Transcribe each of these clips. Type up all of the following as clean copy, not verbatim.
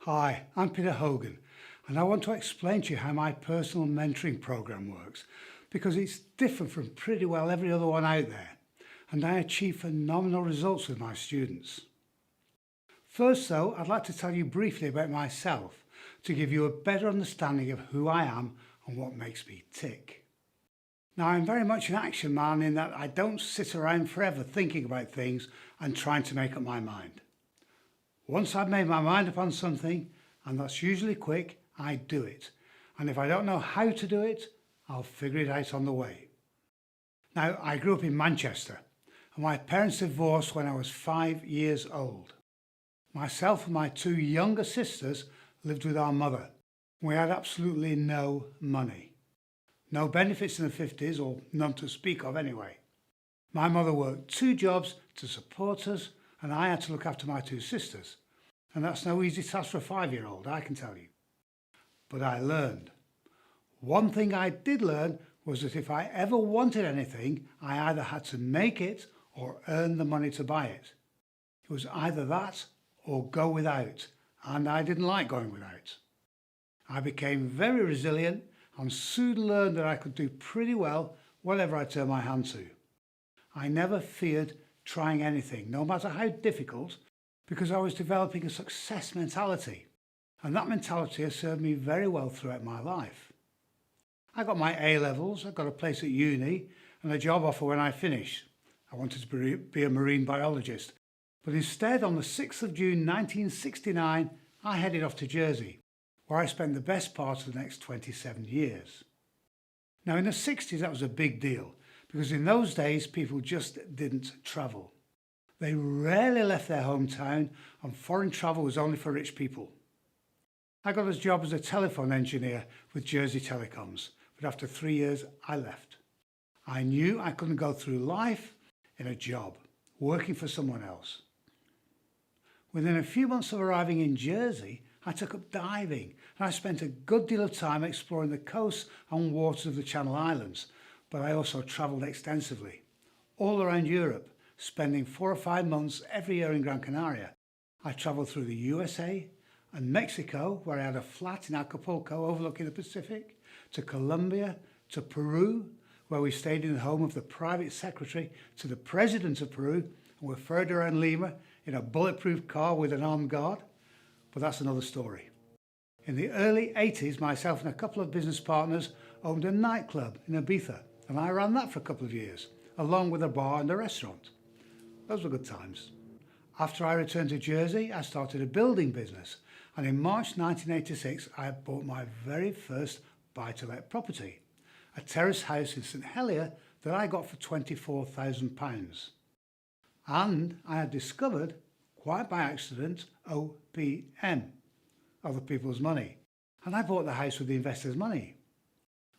Hi, I'm Peter Hogan, and I want to explain to you how my personal mentoring program works because it's different from pretty well every other one out there, and I achieve phenomenal results with my students. First though, I'd like to tell you briefly about myself to give you a better understanding of who I am and what makes me tick. Now, I'm very much an action man in that I don't sit around forever thinking about things and trying to make up my mind. Once I've made my mind up on something, and that's usually quick, I do it. And if I don't know how to do it, I'll figure it out on the way. Now, I grew up in Manchester, and my parents divorced when I was 5 years old. Myself and my two younger sisters lived with our mother. We had absolutely no money. No benefits in the 50s, or none to speak of anyway. My mother worked 2 jobs to support us, and I had to look after my 2 sisters. And that's no easy task for a 5-year-old, I can tell you. But I learned. One thing I did learn was that if I ever wanted anything, I either had to make it or earn the money to buy it. It was either that or go without, and I didn't like going without. I became very resilient and soon learned that I could do pretty well whatever I turned my hand to. I never feared trying anything, no matter how difficult, because I was developing a success mentality, and that mentality has served me very well throughout my life. I got my A-levels, I got a place at uni, and a job offer when I finished. I wanted to be a marine biologist, but instead on the 6th of June 1969, I headed off to Jersey, where I spent the best part of the next 27 years. Now in the 60s that was a big deal, because in those days people just didn't travel. They rarely left their hometown, and foreign travel was only for rich people. I got a job as a telephone engineer with Jersey Telecoms, but after 3 years I left. I knew I couldn't go through life in a job, working for someone else. Within a few months of arriving in Jersey, I took up diving, and I spent a good deal of time exploring the coasts and waters of the Channel Islands, but I also travelled extensively, all around Europe, spending 4 or 5 months every year in Gran Canaria. I travelled through the USA and Mexico, where I had a flat in Acapulco overlooking the Pacific, to Colombia, to Peru, where we stayed in the home of the private secretary to the president of Peru, and were ferried around Lima in a bulletproof car with an armed guard. But that's another story. In the early 80s, myself and a couple of business partners owned a nightclub in Ibiza, and I ran that for a couple of years, along with a bar and a restaurant. Those were good times. After I returned to Jersey, I started a building business, and in March 1986 I bought my very first buy-to-let property, a terrace house in St Helier that I got for £24,000. And I had discovered, quite by accident, OPM, other people's money, and I bought the house with the investors' money.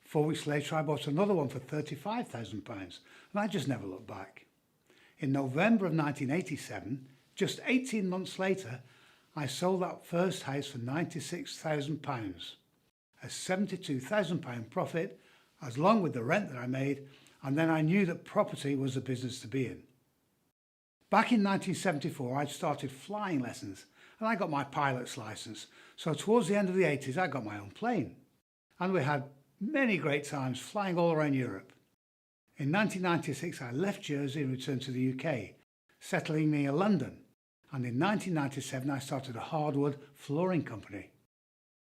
4 weeks later I bought another one for £35,000, and I just never looked back. In November of 1987, just 18 months later, I sold that first house for £96,000, a £72,000 profit, along with the rent that I made, and then I knew that property was the business to be in. Back in 1974, I'd started flying lessons, and I got my pilot's license, so towards the end of the 80s I got my own plane, and we had many great times flying all around Europe. In 1996 I left Jersey and returned to the UK, settling near London, and in 1997 I started a hardwood flooring company.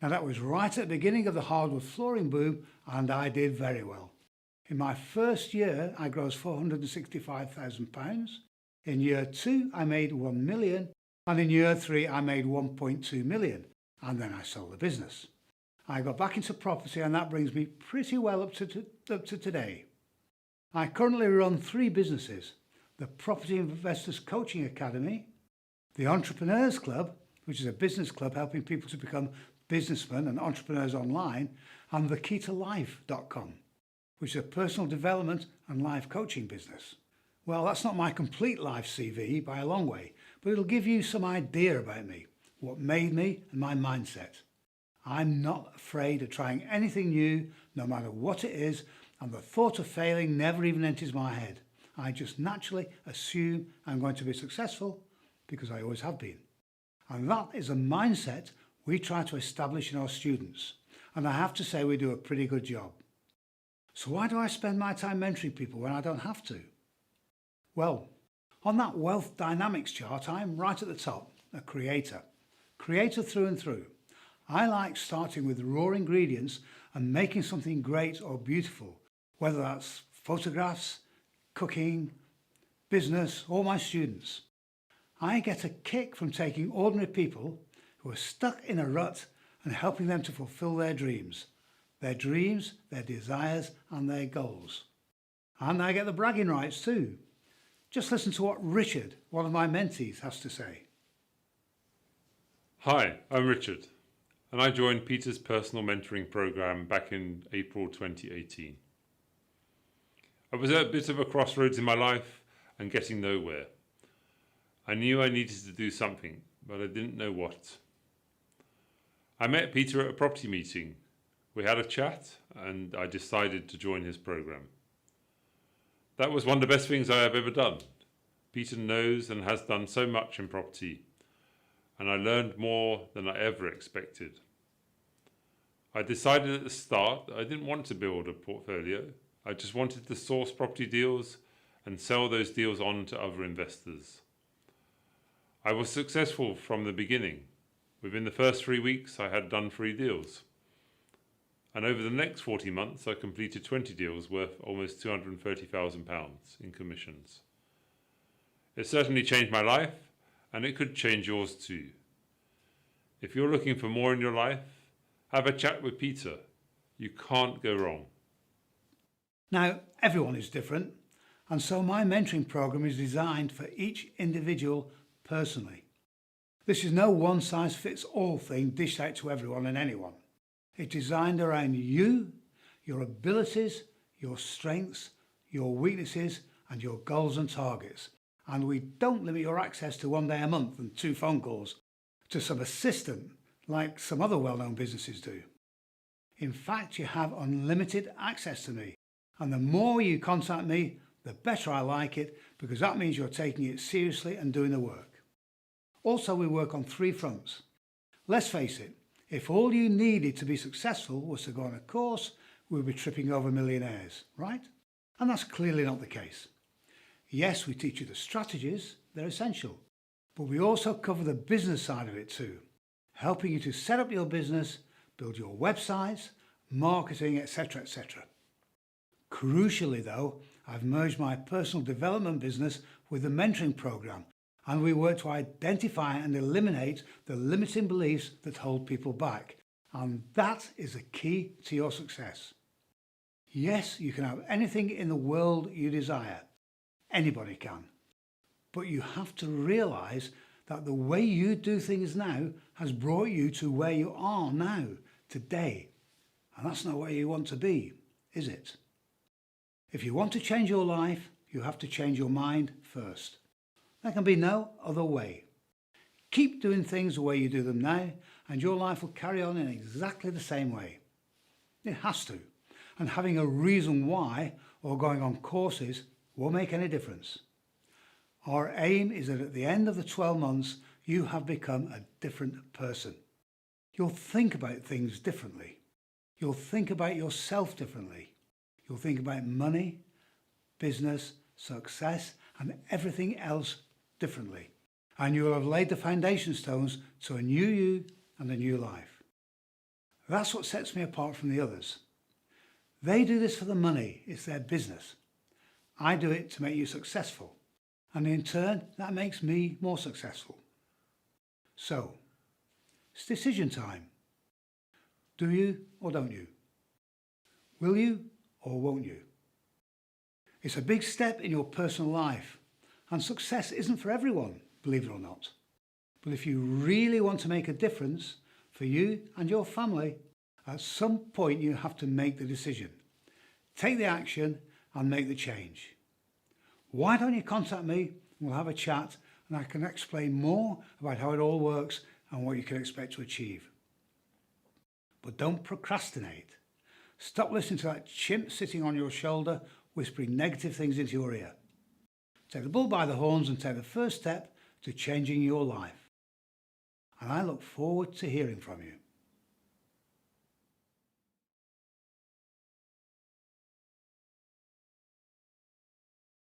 Now that was right at the beginning of the hardwood flooring boom, and I did very well. In my first year I grossed £465,000, in year 2 I made 1 million, and in year 3 I made 1.2 million, and then I sold the business. I got back into property, and that brings me pretty well up to today. I currently run 3 businesses: the Property Investors Coaching Academy, the Entrepreneurs Club, which is a business club helping people to become businessmen and entrepreneurs online, and the keytolife.com, which is a personal development and life coaching business. Well, that's not my complete life CV by a long way, but it'll give you some idea about me, what made me, and my mindset. I'm not afraid of trying anything new, no matter what it is, and the thought of failing never even enters my head. I just naturally assume I'm going to be successful because I always have been. And that is a mindset we try to establish in our students, and I have to say we do a pretty good job. So why do I spend my time mentoring people when I don't have to? Well, on that wealth dynamics chart, I'm right at the top, a creator. Creator through and through. I like starting with raw ingredients and making something great or beautiful, whether that's photographs, cooking, business, or my students. I get a kick from taking ordinary people who are stuck in a rut and helping them to fulfill their dreams, their desires and their goals. And I get the bragging rights too. Just listen to what Richard, one of my mentees, has to say. Hi, I'm Richard, and I joined Peter's personal mentoring program back in April 2018. I was at a bit of a crossroads in my life and getting nowhere. I knew I needed to do something, but I didn't know what. I met Peter at a property meeting. We had a chat and I decided to join his program. That was one of the best things I have ever done. Peter knows and has done so much in property, and I learned more than I ever expected. I decided at the start that I didn't want to build a portfolio. I just wanted to source property deals and sell those deals on to other investors. I was successful from the beginning. Within the first 3 weeks, I had done 3 deals. And over the next 40 months, I completed 20 deals worth almost £230,000 in commissions. It certainly changed my life, and it could change yours too. If you're looking for more in your life, have a chat with Peter. You can't go wrong. Now, everyone is different, and so my mentoring program is designed for each individual personally. This is no one-size-fits-all thing dished out to everyone and anyone. It's designed around you, your abilities, your strengths, your weaknesses, and your goals and targets. And we don't limit your access to 1 day a month and 2 phone calls to some assistant like some other well-known businesses do. In fact, you have unlimited access to me. And the more you contact me, the better I like it, because that means you're taking it seriously and doing the work. Also, we work on 3 fronts. Let's face it, if all you needed to be successful was to go on a course, we'd be tripping over millionaires, right? And that's clearly not the case. Yes, we teach you the strategies, they're essential, but we also cover the business side of it too, helping you to set up your business, build your websites, marketing, etc., etc. Crucially though, I've merged my personal development business with the mentoring program, and we work to identify and eliminate the limiting beliefs that hold people back. And that is the key to your success. Yes, you can have anything in the world you desire. Anybody can. But you have to realise that the way you do things now has brought you to where you are now, today. And that's not where you want to be, is it? If you want to change your life, you have to change your mind first. There can be no other way. Keep doing things the way you do them now, and your life will carry on in exactly the same way. It has to. And having a reason why or going on courses won't make any difference. Our aim is that at the end of the 12 months, you have become a different person. You'll think about things differently. You'll think about yourself differently. You'll think about money, business, success, and everything else differently. And you'll have laid the foundation stones to a new you and a new life. That's what sets me apart from the others. They do this for the money. It's their business. I do it to make you successful. And in turn, that makes me more successful. So, it's decision time. Do you or don't you? Will you or won't you? It's a big step in your personal life, and success isn't for everyone, believe it or not. But if you really want to make a difference for you and your family, at some point you have to make the decision. Take the action and make the change. Why don't you contact me? We'll have a chat and I can explain more about how it all works and what you can expect to achieve. But don't procrastinate. Stop listening to that chimp sitting on your shoulder whispering negative things into your ear. Take the bull by the horns and take the first step to changing your life. and I look forward to hearing from you.